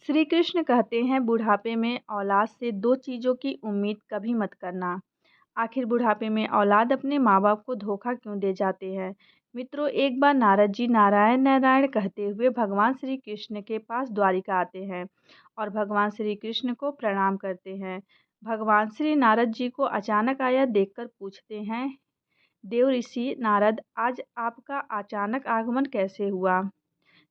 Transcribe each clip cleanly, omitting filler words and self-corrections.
श्री कृष्ण कहते हैं बुढ़ापे में औलाद से दो चीज़ों की उम्मीद कभी मत करना। आखिर बुढ़ापे में औलाद अपने माँ बाप को धोखा क्यों दे जाते हैं। मित्रों, एक बार नारद जी नारायण नारायण कहते हुए भगवान श्री कृष्ण के पास द्वारिका आते हैं और भगवान श्री कृष्ण को प्रणाम करते हैं। भगवान श्री नारद जी को अचानक आया देखकर पूछते हैं, देव ऋषि नारद, आज आपका अचानक आगमन कैसे हुआ।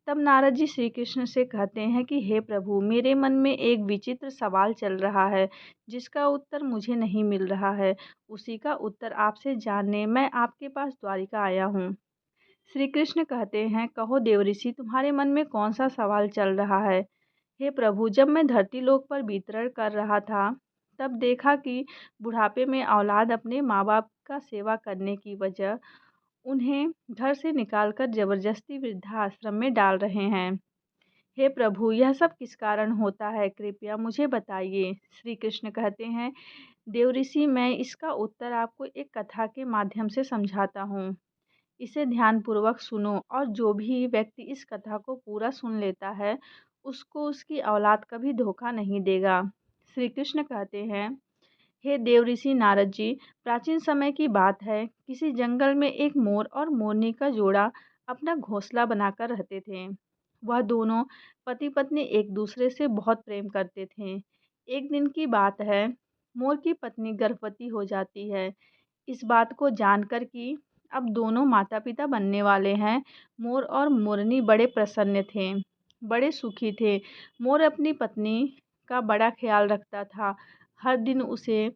तब नारद जी श्री कृष्ण से कहते हैं कि हे प्रभु, मेरे मन में एक विचित्र सवाल चल रहा है जिसका उत्तर मुझे नहीं मिल रहा है। उसी का उत्तर आपसे जानने मैं आपके पास द्वारिका आया हूँ। श्री कृष्ण कहते हैं, कहो देवऋषि, तुम्हारे मन में कौन सा सवाल चल रहा है। हे प्रभु, जब मैं धरती लोक पर विचरण कर रहा था तब देखा कि बुढ़ापे में औलाद अपने माँ बाप का सेवा करने की वजह उन्हें घर से निकालकर जबरदस्ती वृद्धाश्रम में डाल रहे हैं। हे प्रभु, यह सब किस कारण होता है, कृपया मुझे बताइए। श्री कृष्ण कहते हैं, देवऋषि, मैं इसका उत्तर आपको एक कथा के माध्यम से समझाता हूँ। इसे ध्यानपूर्वक सुनो और जो भी व्यक्ति इस कथा को पूरा सुन लेता है उसको उसकी औलाद कभी धोखा नहीं देगा। श्री कृष्ण कहते हैं, हे देवऋषि नारद जी, प्राचीन समय की बात है। किसी जंगल में एक मोर और मोरनी का जोड़ा अपना घोंसला बनाकर रहते थे। वह दोनों पति पत्नी एक दूसरे से बहुत प्रेम करते थे। एक दिन की बात है, मोर की पत्नी गर्भवती हो जाती है। इस बात को जानकर कि अब दोनों माता पिता बनने वाले हैं, मोर और मोरनी बड़े प्रसन्न थे, बड़े सुखी थे। मोर अपनी पत्नी का बड़ा ख्याल रखता था, हर दिन उसे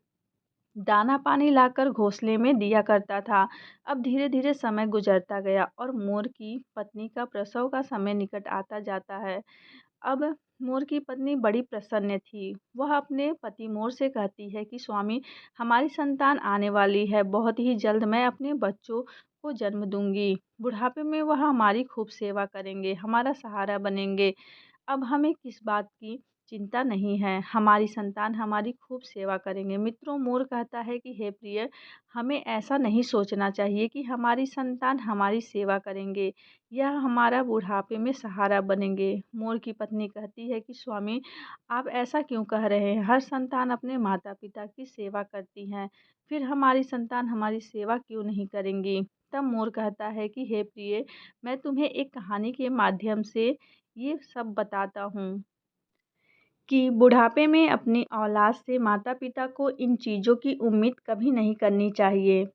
दाना पानी लाकर घोंसले में दिया करता था। अब धीरे धीरे समय गुजरता गया और मोर की पत्नी का प्रसव का समय निकट आता जाता है। अब मोर की पत्नी बड़ी प्रसन्न थी। वह अपने पति मोर से कहती है कि स्वामी, हमारी संतान आने वाली है, बहुत ही जल्द मैं अपने बच्चों को जन्म दूंगी। बुढ़ापे में वह हमारी खूब सेवा करेंगे, हमारा सहारा बनेंगे। अब हमें किस बात की चिंता नहीं है, हमारी संतान हमारी खूब सेवा करेंगे। मित्रों, मोर कहता है कि हे प्रिय, हमें ऐसा नहीं सोचना चाहिए कि हमारी संतान हमारी सेवा करेंगे, यह हमारा बुढ़ापे में सहारा बनेंगे। मोर की पत्नी कहती है कि स्वामी, आप ऐसा क्यों कह रहे हैं, हर संतान अपने माता पिता की सेवा करती हैं, फिर हमारी संतान हमारी सेवा क्यों नहीं करेंगी। तब मोर कहता है कि हे प्रिय, मैं तुम्हें एक कहानी के माध्यम से ये सब बताता हूँ कि बुढ़ापे में अपनी औलाद से माता पिता को इन चीज़ों की उम्मीद कभी नहीं करनी चाहिए।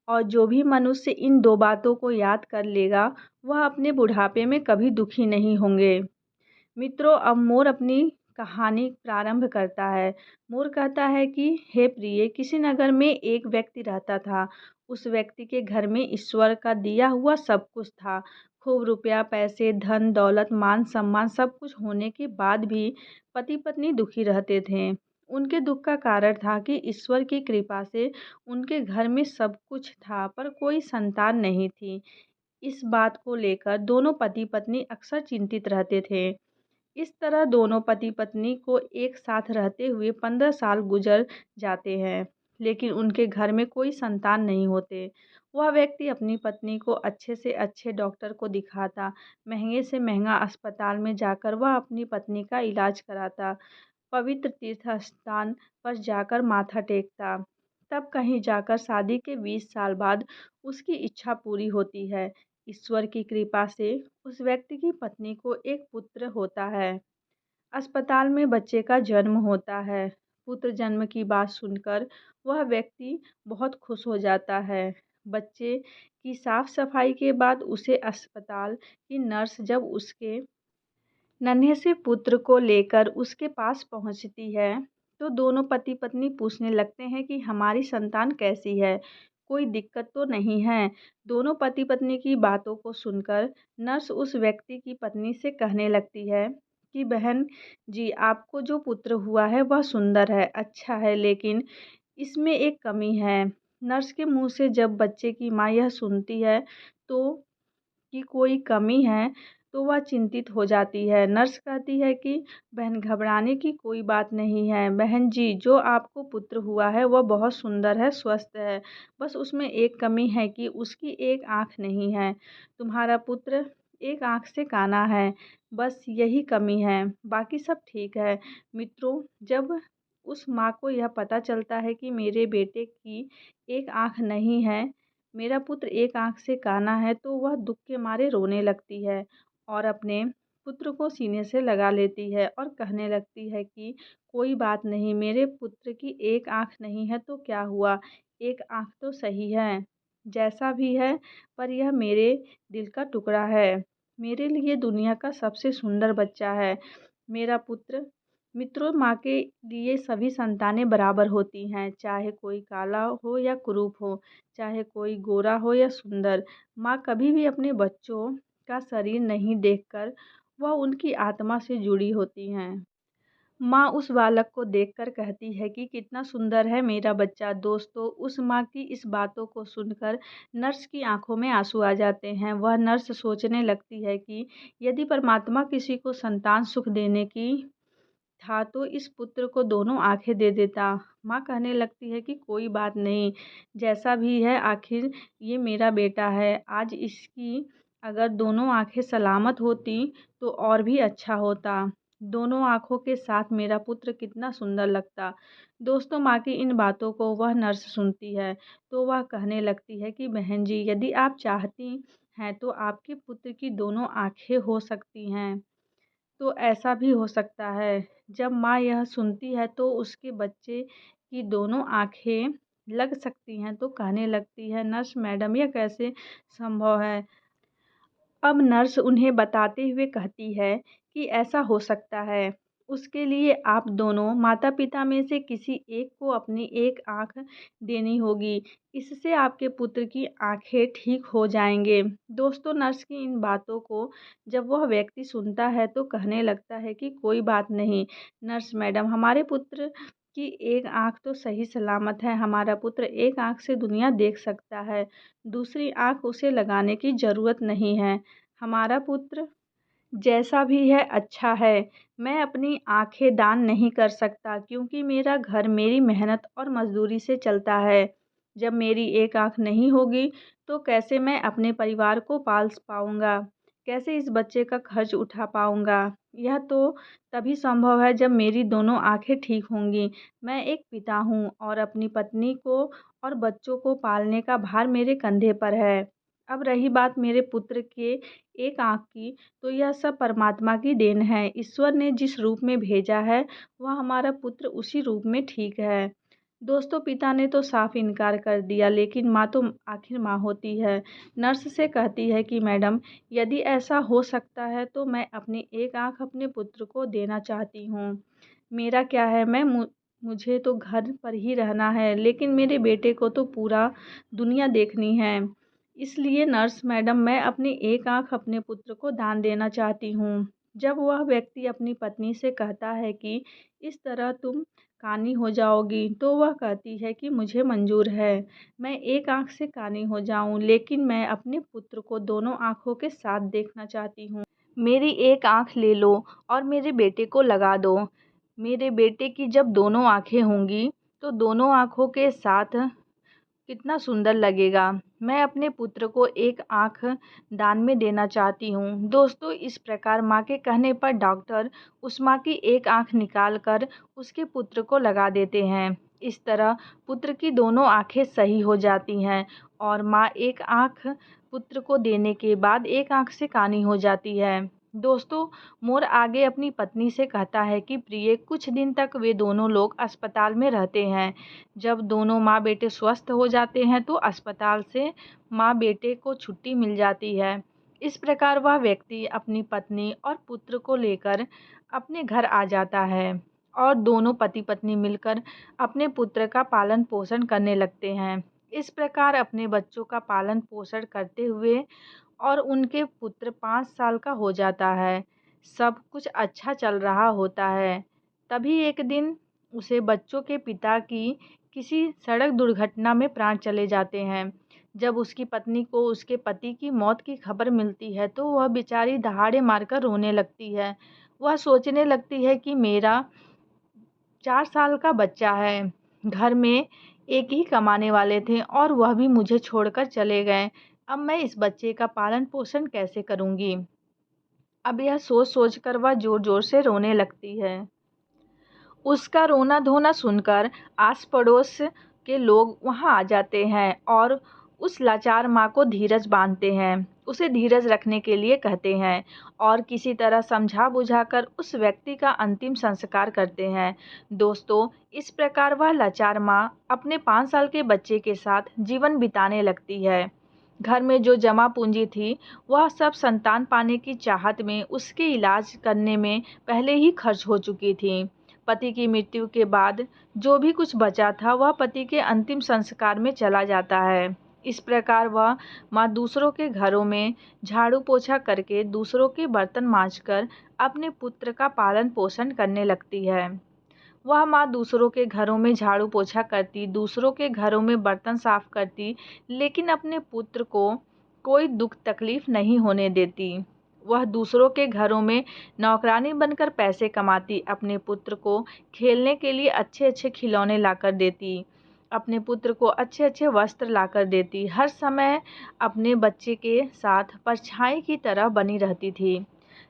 और जो भी मनुष्य इन दो बातों को याद कर लेगा वह अपने बुढ़ापे में कभी दुखी नहीं होंगे। मित्रों, अब मोर अपनी कहानी प्रारंभ करता है। मोर कहता है कि हे प्रिय, किसी नगर में एक व्यक्ति रहता था। उस व्यक्ति के घर में ईश्वर का दिया हुआ सब कुछ था। खूब रुपया, पैसे, धन दौलत, मान सम्मान सब कुछ होने के बाद भी पति पत्नी दुखी रहते थे। उनके दुख का कारण था कि ईश्वर की कृपा से उनके घर में सब कुछ था पर कोई संतान नहीं थी। इस बात को लेकर दोनों पति पत्नी अक्सर चिंतित रहते थे। इस तरह दोनों पति पत्नी को एक साथ रहते हुए 15 साल गुजर जाते हैं, लेकिन उनके घर में कोई संतान नहीं होते। वह व्यक्ति अपनी पत्नी को अच्छे से अच्छे डॉक्टर को दिखाता, महंगे से महंगा अस्पताल में जाकर वह अपनी पत्नी का इलाज कराता, पवित्र तीर्थ स्थान पर जाकर माथा टेकता। तब कहीं जाकर शादी के 20 साल बाद उसकी इच्छा पूरी होती है। ईश्वर की कृपा से उस व्यक्ति की पत्नी को एक पुत्र होता है। अस्पताल में बच्चे का जन्म होता है। पुत्र जन्म की बात सुनकर वह व्यक्ति बहुत खुश हो जाता है। बच्चे की साफ सफाई के बाद उसे अस्पताल की नर्स जब उसके नन्हे से पुत्र को लेकर उसके पास पहुंचती है तो दोनों पति पत्नी पूछने लगते हैं कि हमारी संतान कैसी है, कोई दिक्कत तो नहीं है। दोनों पति पत्नी की बातों को सुनकर नर्स उस व्यक्ति की पत्नी से कहने लगती है कि बहन जी, आपको जो पुत्र हुआ है वह सुंदर है, अच्छा है, लेकिन इसमें एक कमी है। नर्स के मुंह से जब बच्चे की माँ यह सुनती है तो कि कोई कमी है तो वह चिंतित हो जाती है। नर्स कहती है कि बहन, घबराने की कोई बात नहीं है। बहन जी, जो आपको पुत्र हुआ है वह बहुत सुंदर है, स्वस्थ है, बस उसमें एक कमी है कि उसकी एक आँख नहीं है। तुम्हारा पुत्र एक आँख से काना है, बस यही कमी है, बाकी सब ठीक है। मित्रों, जब उस माँ को यह पता चलता है कि मेरे बेटे की एक आँख नहीं है, मेरा पुत्र एक आँख से काना है, तो वह दुःख के मारे रोने लगती है और अपने पुत्र को सीने से लगा लेती है और कहने लगती है कि कोई बात नहीं, मेरे पुत्र की एक आँख नहीं है तो क्या हुआ, एक आँख तो सही है। जैसा भी है, पर यह मेरे दिल का टुकड़ा है। मेरे लिए दुनिया का सबसे सुंदर बच्चा है मेरा पुत्र। मित्रों, माँ के लिए सभी संतानें बराबर होती हैं, चाहे कोई काला हो या कुरूप हो, चाहे कोई गोरा हो या सुंदर। माँ कभी भी अपने बच्चों का शरीर नहीं देखकर वह उनकी आत्मा से जुड़ी होती हैं। माँ उस बालक को देखकर कहती है कि कितना सुंदर है मेरा बच्चा। दोस्तों, उस माँ की इस बातों को सुनकर नर्स की आंखों में आंसू आ जाते हैं। वह नर्स सोचने लगती है कि यदि परमात्मा किसी को संतान सुख देने की था तो इस पुत्र को दोनों आंखें दे देता। माँ कहने लगती है कि कोई बात नहीं, जैसा भी है आखिर ये मेरा बेटा है। आज इसकी अगर दोनों आंखें सलामत होती तो और भी अच्छा होता। दोनों आंखों के साथ मेरा पुत्र कितना सुंदर लगता। दोस्तों, माँ की इन बातों को वह नर्स सुनती है तो वह कहने लगती है कि बहन जी, यदि आप चाहती हैं तो आपके पुत्र की दोनों आंखें हो सकती हैं। तो ऐसा भी हो सकता है। जब माँ यह सुनती है तो उसके बच्चे की दोनों आँखें लग सकती हैं तो कहने लगती है, नर्स मैडम, यह कैसे संभव है? अब नर्स उन्हें बताते हुए कहती है कि ऐसा हो सकता है। उसके लिए आप दोनों माता-पिता में से किसी एक को अपनी एक आँख देनी होगी। इससे आपके पुत्र की आँखें ठीक हो जाएँगे। दोस्तों, नर्स की इन बातों को जब वह व्यक्ति सुनता है तो कहने लगता है कि कोई बात नहीं, नर्स मैडम, हमारे पुत्र की एक आँख तो सही सलामत है। हमारा पुत्र एक आँख से दुनिया देख सकता है। दूसरी आँख उसे लगाने की ज़रूरत नहीं है। हमारा पुत्र जैसा भी है अच्छा है। मैं अपनी आँखें दान नहीं कर सकता क्योंकि मेरा घर मेरी मेहनत और मज़दूरी से चलता है। जब मेरी एक आँख नहीं होगी तो कैसे मैं अपने परिवार को पाल पाऊँगा? कैसे इस बच्चे का खर्च उठा पाऊँगा? यह तो तभी संभव है जब मेरी दोनों आँखें ठीक होंगी। मैं एक पिता हूँ और अपनी पत्नी को और बच्चों को पालने का भार मेरे कंधे पर है। अब रही बात मेरे पुत्र के एक आँख की, तो यह सब परमात्मा की देन है। ईश्वर ने जिस रूप में भेजा है, वह हमारा पुत्र उसी रूप में ठीक है। दोस्तों, पिता ने तो साफ इनकार कर दिया, लेकिन माँ तो आखिर माँ होती है। नर्स से कहती है कि मैडम, यदि ऐसा हो सकता है तो मैं अपनी एक आँख अपने पुत्र को देना चाहती हूँ। मेरा क्या है, मुझे तो घर पर ही रहना है, लेकिन मेरे बेटे को तो पूरा दुनिया देखनी है। इसलिए नर्स मैडम, मैं अपनी एक आँख अपने पुत्र को दान देना चाहती हूँ। जब वह व्यक्ति अपनी पत्नी से कहता है कि इस तरह तुम कानी हो जाओगी, तो वह कहती है कि मुझे मंजूर है, मैं एक आँख से कानी हो जाऊँ, लेकिन मैं अपने पुत्र को दोनों आँखों के साथ देखना चाहती हूँ। मेरी एक आँख ले लो और मेरे बेटे को लगा दो। मेरे बेटे की जब दोनों आँखें होंगी, तो दोनों आँखों के साथ कितना सुंदर लगेगा। मैं अपने पुत्र को एक आँख दान में देना चाहती हूँ। दोस्तों, इस प्रकार माँ के कहने पर डॉक्टर उस माँ की एक आँख निकाल कर उसके पुत्र को लगा देते हैं। इस तरह पुत्र की दोनों आँखें सही हो जाती हैं और माँ एक आँख पुत्र को देने के बाद एक आँख से कानी हो जाती है। दोस्तों, मोर आगे अपनी पत्नी से कहता है कि प्रिय, कुछ दिन तक वे दोनों लोग अस्पताल में रहते हैं। जब दोनों माँ बेटे स्वस्थ हो जाते हैं तो अस्पताल से माँ बेटे को छुट्टी मिल जाती है। इस प्रकार वह व्यक्ति अपनी पत्नी और पुत्र को लेकर अपने घर आ जाता है और दोनों पति पत्नी मिलकर अपने पुत्र का पालन पोषण करने लगते हैं। इस प्रकार अपने बच्चों का पालन पोषण करते हुए और उनके पुत्र 5 साल का हो जाता है। सब कुछ अच्छा चल रहा होता है। तभी एक दिन उसे बच्चों के पिता की किसी सड़क दुर्घटना में प्राण चले जाते हैं। जब उसकी पत्नी को उसके पति की मौत की खबर मिलती है तो वह बेचारी दहाड़े मारकर रोने लगती है। वह सोचने लगती है कि मेरा 4 साल का बच्चा है। घर में एक ही कमाने वाले थे और वह भी मुझे छोड़कर चले गए। अब मैं इस बच्चे का पालन पोषण कैसे करूँगी? अब यह सोच सोच कर वह जोर जोर से रोने लगती है। उसका रोना धोना सुनकर आस पड़ोस के लोग वहां आ जाते हैं और उस लाचार माँ को धीरज बांधते हैं, उसे धीरज रखने के लिए कहते हैं और किसी तरह समझा बुझाकर उस व्यक्ति का अंतिम संस्कार करते हैं। दोस्तों, इस प्रकार वह लाचार माँ अपने 5 साल के बच्चे के साथ जीवन बिताने लगती है। घर में जो जमा पूंजी थी, वह सब संतान पाने की चाहत में उसके इलाज करने में पहले ही खर्च हो चुकी थी। पति की मृत्यु के बाद जो भी कुछ बचा था, वह पति के अंतिम संस्कार में चला जाता है। इस प्रकार वह माँ दूसरों के घरों में झाड़ू पोछा करके, दूसरों के बर्तन मांजकर अपने पुत्र का पालन पोषण करने लगती है। वह माँ दूसरों के घरों में झाड़ू पोछा करती, दूसरों के घरों में बर्तन साफ करती, लेकिन अपने पुत्र को कोई दुख तकलीफ नहीं होने देती। वह दूसरों के घरों में नौकरानी बनकर पैसे कमाती, अपने पुत्र को खेलने के लिए अच्छे अच्छे खिलौने लाकर देती, अपने पुत्र को अच्छे अच्छे वस्त्र लाकर देती, हर समय अपने बच्चे के साथ परछाई की तरह बनी रहती थी।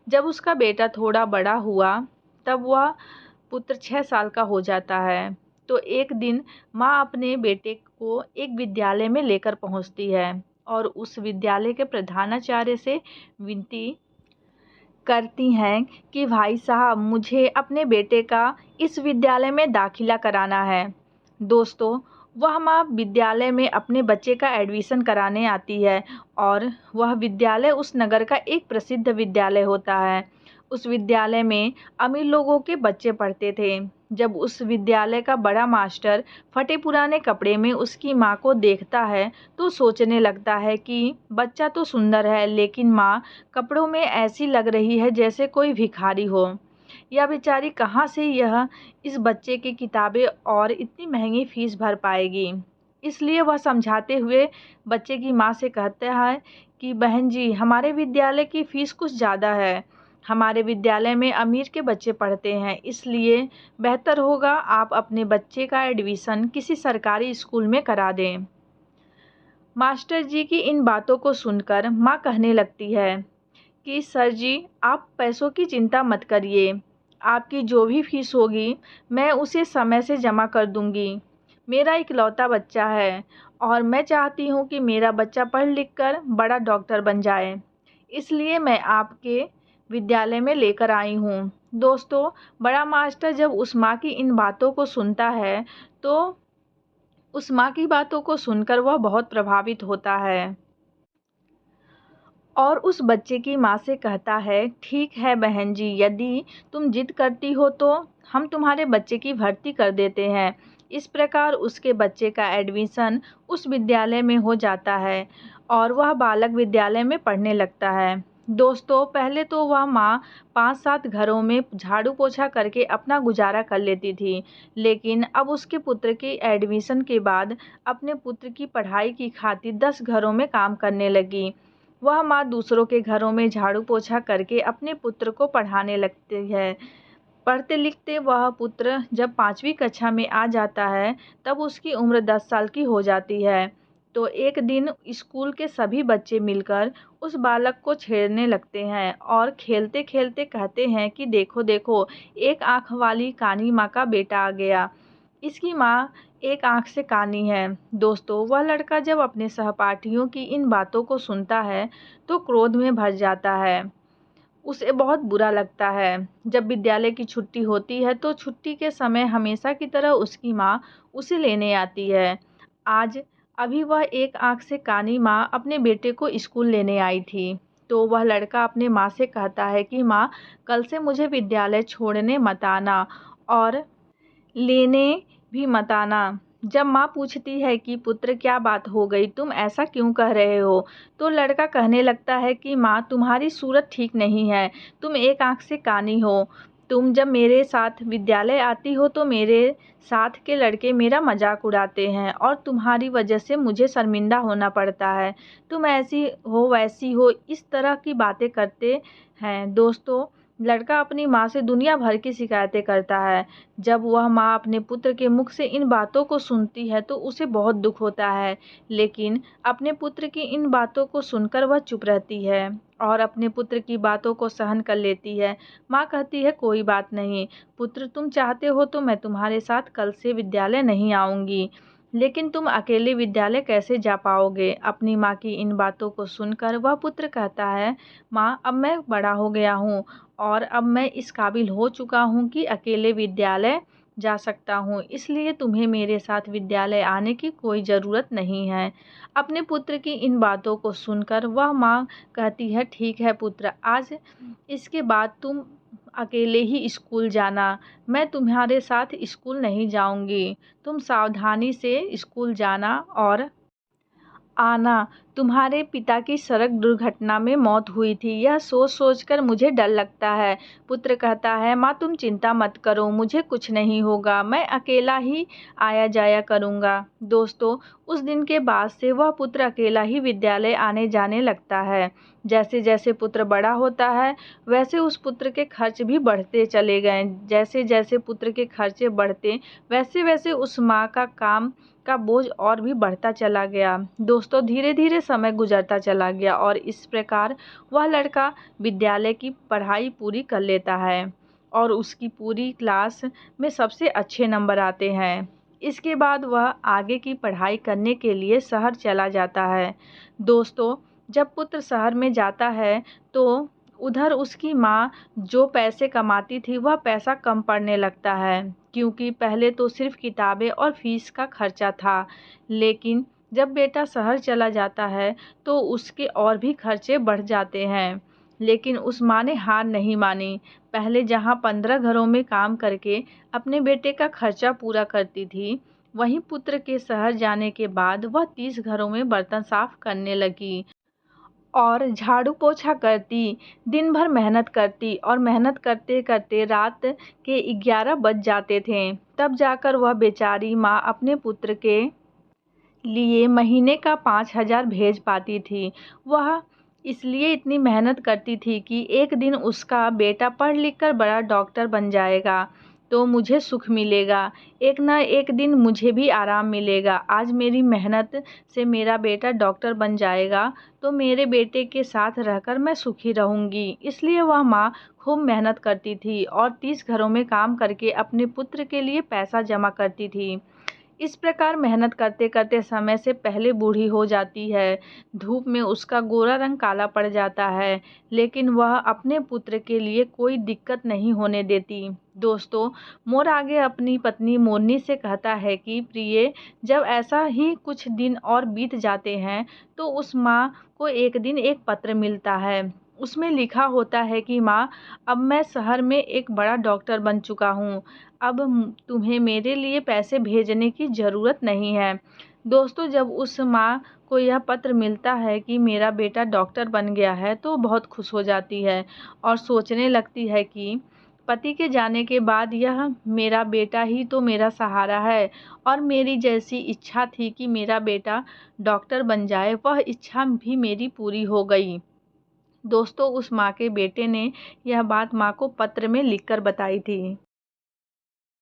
जब उसका बेटा थोड़ा बड़ा हुआ, तब वह पुत्र 6 साल का हो जाता है, तो एक दिन माँ अपने बेटे को एक विद्यालय में लेकर पहुँचती है और उस विद्यालय के प्रधानाचार्य से विनती करती हैं कि भाई साहब, मुझे अपने बेटे का इस विद्यालय में दाखिला कराना है। दोस्तों, वह माँ विद्यालय में अपने बच्चे का एडमिशन कराने आती है और वह विद्यालय उस नगर का एक प्रसिद्ध विद्यालय होता है। उस विद्यालय में अमीर लोगों के बच्चे पढ़ते थे। जब उस विद्यालय का बड़ा मास्टर फटे पुराने कपड़े में उसकी माँ को देखता है, तो सोचने लगता है कि बच्चा तो सुंदर है, लेकिन माँ कपड़ों में ऐसी लग रही है जैसे कोई भिखारी हो। यह बेचारी कहाँ से इस बच्चे की किताबें और इतनी महंगी फीस भर पाएगी। इसलिए वह समझाते हुए बच्चे की माँ से कहता है कि बहन जी, हमारे विद्यालय की फ़ीस कुछ ज़्यादा है। हमारे विद्यालय में अमीर के बच्चे पढ़ते हैं, इसलिए बेहतर होगा आप अपने बच्चे का एडमिशन किसी सरकारी स्कूल में करा दें। मास्टर जी की इन बातों को सुनकर माँ कहने लगती है कि सर जी, आप पैसों की चिंता मत करिए। आपकी जो भी फ़ीस होगी, मैं उसे समय से जमा कर दूँगी। मेरा इकलौता बच्चा है और मैं चाहती हूँ कि मेरा बच्चा पढ़ लिख कर बड़ा डॉक्टर बन जाए। इसलिए मैं आपके विद्यालय में लेकर आई हूँ। दोस्तों, बड़ा मास्टर जब उस माँ की इन बातों को सुनता है, तो उस माँ की बातों को सुनकर वह बहुत प्रभावित होता है और उस बच्चे की माँ से कहता है, ठीक है बहन जी, यदि तुम जिद करती हो तो हम तुम्हारे बच्चे की भर्ती कर देते हैं। इस प्रकार उसके बच्चे का एडमिशन उस विद्यालय में हो जाता है और वह बालक विद्यालय में पढ़ने लगता है। दोस्तों, पहले तो वह माँ 5-7 घरों में झाड़ू पोछा करके अपना गुजारा कर लेती थी, लेकिन अब उसके पुत्र के एडमिशन के बाद अपने पुत्र की पढ़ाई की खातिर 10 घरों में काम करने लगी। वह माँ दूसरों के घरों में झाड़ू पोछा करके अपने पुत्र को पढ़ाने लगती है। पढ़ते लिखते वह पुत्र जब 5वीं कक्षा में आ जाता है, तब उसकी उम्र 10 साल की हो जाती है। तो एक दिन स्कूल के सभी बच्चे मिलकर उस बालक को छेड़ने लगते हैं और खेलते खेलते कहते हैं कि देखो देखो, एक आँख वाली कानी माँ का बेटा आ गया। इसकी माँ एक आँख से कानी है। दोस्तों, वह लड़का जब अपने सहपाठियों की इन बातों को सुनता है, तो क्रोध में भर जाता है। उसे बहुत बुरा लगता है। जब विद्यालय की छुट्टी होती है, तो छुट्टी के समय हमेशा की तरह उसकी माँ उसे लेने आती है। आज अभी वह एक आँख से कानी माँ अपने बेटे को स्कूल लेने आई थी। तो वह लड़का अपने माँ से कहता है कि माँ, कल से मुझे विद्यालय छोड़ने मत आना और लेने भी मत आना। जब माँ पूछती है कि पुत्र, क्या बात हो गई, तुम ऐसा क्यों कह रहे हो? तो लड़का कहने लगता है कि माँ, तुम्हारी सूरत ठीक नहीं है, तुम एक आँख से कानी हो। तुम जब मेरे साथ विद्यालय आती हो तो मेरे साथ के लड़के मेरा मजाक उड़ाते हैं और तुम्हारी वजह से मुझे शर्मिंदा होना पड़ता है। तुम ऐसी हो वैसी हो, इस तरह की बातें करते हैं। दोस्तों, लड़का अपनी माँ से दुनिया भर की शिकायतें करता है। जब वह माँ अपने पुत्र के मुख से इन बातों को सुनती है तो उसे बहुत दुख होता है, लेकिन अपने पुत्र की इन बातों को सुनकर वह चुप रहती है और अपने पुत्र की बातों को सहन कर लेती है। माँ कहती है, कोई बात नहीं पुत्र, तुम चाहते हो तो मैं तुम्हारे साथ कल से विद्यालय नहीं आऊँगी, लेकिन तुम अकेले विद्यालय कैसे जा पाओगे? अपनी माँ की इन बातों को सुनकर वह पुत्र कहता है, माँ अब मैं बड़ा हो गया हूँ और अब मैं इस काबिल हो चुका हूँ कि अकेले विद्यालय जा सकता हूँ, इसलिए तुम्हें मेरे साथ विद्यालय आने की कोई ज़रूरत नहीं है। अपने पुत्र की इन बातों को सुनकर वह माँ कहती है, ठीक है पुत्र, आज इसके बाद तुम अकेले ही स्कूल जाना, मैं तुम्हारे साथ स्कूल नहीं जाऊँगी। तुम सावधानी से स्कूल जाना और आना। तुम्हारे पिता की सड़क दुर्घटना में मौत हुई थी, यह सोच-सोच कर मुझे डर लगता है। पुत्र कहता है, माँ तुम चिंता मत करो, मुझे कुछ नहीं होगा, मैं अकेला ही आया-जाया करूँगा। दोस्तों, उस दिन के बाद से वह पुत्र अकेला ही विद्यालय आने-जाने लगता है। जैसे-जैसे पुत्र बड़ा होता है, वैसे उस पुत्र के खर्च भी बढ़ते चले गए। जैसे-जैसे पुत्र के खर्चे बढ़ते, वैसे-वैसे उस माँ का काम का बोझ और भी बढ़ता चला गया। दोस्तों, धीरे-धीरे समय गुजरता चला गया और इस प्रकार वह लड़का विद्यालय की पढ़ाई पूरी कर लेता है और उसकी पूरी क्लास में सबसे अच्छे नंबर आते हैं। इसके बाद वह आगे की पढ़ाई करने के लिए शहर चला जाता है। दोस्तों, जब पुत्र शहर में जाता है तो उधर उसकी माँ जो पैसे कमाती थी वह पैसा कम पड़ने लगता है, क्योंकि पहले तो सिर्फ किताबें और फीस का खर्चा था, लेकिन जब बेटा शहर चला जाता है तो उसके और भी खर्चे बढ़ जाते हैं। लेकिन उस माँ ने हार नहीं मानी। पहले जहाँ 15 घरों में काम करके अपने बेटे का खर्चा पूरा करती थी, वहीं पुत्र के शहर जाने के बाद वह 30 घरों में बर्तन साफ करने लगी और झाड़ू पोछा करती, दिन भर मेहनत करती और मेहनत करते-करते रात के 11 बज जाते थे। तब जाकर वह बेचारी माँ अपने पुत्र के लिए महीने का 5,000 भेज पाती थी। वह इसलिए इतनी मेहनत करती थी कि एक दिन उसका बेटा पढ़ लिख कर बड़ा डॉक्टर बन जाएगा, तो मुझे सुख मिलेगा। एक ना एक दिन मुझे भी आराम मिलेगा। आज मेरी मेहनत से मेरा बेटा डॉक्टर बन जाएगा, तो मेरे बेटे के साथ रहकर मैं सुखी रहूँगी। इसलिए वह माँ खूब मेहनत करती थी और 30 घरों में काम करके अपने पुत्र के लिए पैसा जमा करती थी। इस प्रकार मेहनत करते-करते समय से पहले बूढ़ी हो जाती है। धूप में उसका गोरा रंग काला पड़ जाता है, लेकिन वह अपने पुत्र के लिए कोई दिक्कत नहीं होने देती। दोस्तों, मोर आगे अपनी पत्नी मोरनी से कहता है कि प्रिय, जब ऐसा ही कुछ दिन और बीत जाते हैं, तो उस माँ को एक दिन एक पत्र मिलता है। उसमें लिखा होता है कि माँ, अब मैं शहर में एक बड़ा डॉक्टर बन चुका हूँ। अब तुम्हें मेरे लिए पैसे भेजने की ज़रूरत नहीं है। दोस्तों, जब उस माँ को यह पत्र मिलता है कि मेरा बेटा डॉक्टर बन गया है, तो बहुत खुश हो जाती है और सोचने लगती है कि पति के जाने के बाद यह मेरा बेटा ही तो मेरा सहारा है और मेरी जैसी इच्छा थी कि मेरा बेटा डॉक्टर बन जाए, वह इच्छा भी मेरी पूरी हो गई। दोस्तों, उस माँ के बेटे ने यह बात माँ को पत्र में लिखकर बताई थी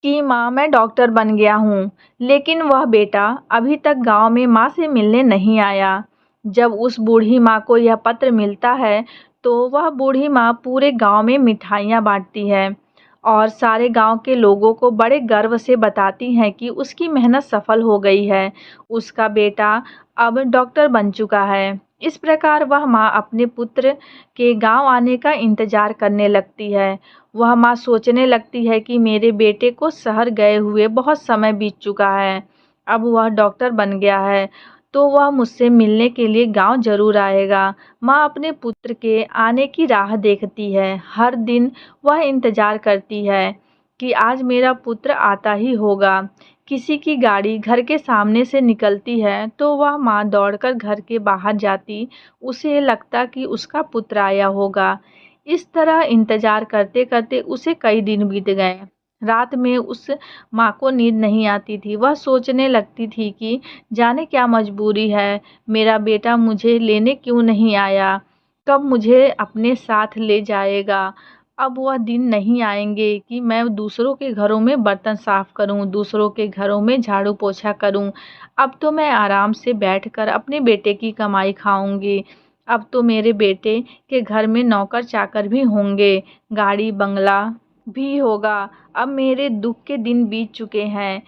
कि माँ मैं डॉक्टर बन गया हूँ, लेकिन वह बेटा अभी तक गांव में माँ से मिलने नहीं आया। जब उस बूढ़ी माँ को यह पत्र मिलता है, तो वह बूढ़ी माँ पूरे गांव में मिठाइयाँ बांटती है और सारे गांव के लोगों को बड़े गर्व से बताती हैं कि उसकी मेहनत सफल हो गई है। उसका बेटा अब डॉक्टर बन चुका है। इस प्रकार वह माँ अपने पुत्र के गांव आने का इंतजार करने लगती है। वह माँ सोचने लगती है कि मेरे बेटे को शहर गए हुए बहुत समय बीत चुका है। अब वह डॉक्टर बन गया है, तो वह मुझसे मिलने के लिए गांव ज़रूर आएगा। माँ अपने पुत्र के आने की राह देखती है। हर दिन वह इंतज़ार करती है कि आज मेरा पुत्र आता ही होगा। किसी की गाड़ी घर के सामने से निकलती है, तो वह माँ दौड़कर घर के बाहर जाती। उसे लगता कि उसका पुत्र आया होगा। इस तरह इंतज़ार करते-करते उसे कई दिन बीत गए। रात में उस माँ को नींद नहीं आती थी। वह सोचने लगती थी कि जाने क्या मजबूरी है, मेरा बेटा मुझे लेने क्यों नहीं आया? कब मुझे अपने साथ ले जाएगा? अब वह दिन नहीं आएँगे कि मैं दूसरों के घरों में बर्तन साफ़ करूँ, दूसरों के घरों में झाड़ू पोछा करूँ। अब तो मैं आराम से बैठकर अपने बेटे की कमाई खाऊँगी। अब तो मेरे बेटे के घर में नौकर-चाकर भी होंगे, गाड़ी बंगला भी होगा। अब मेरे दुःख के दिन बीत चुके हैं।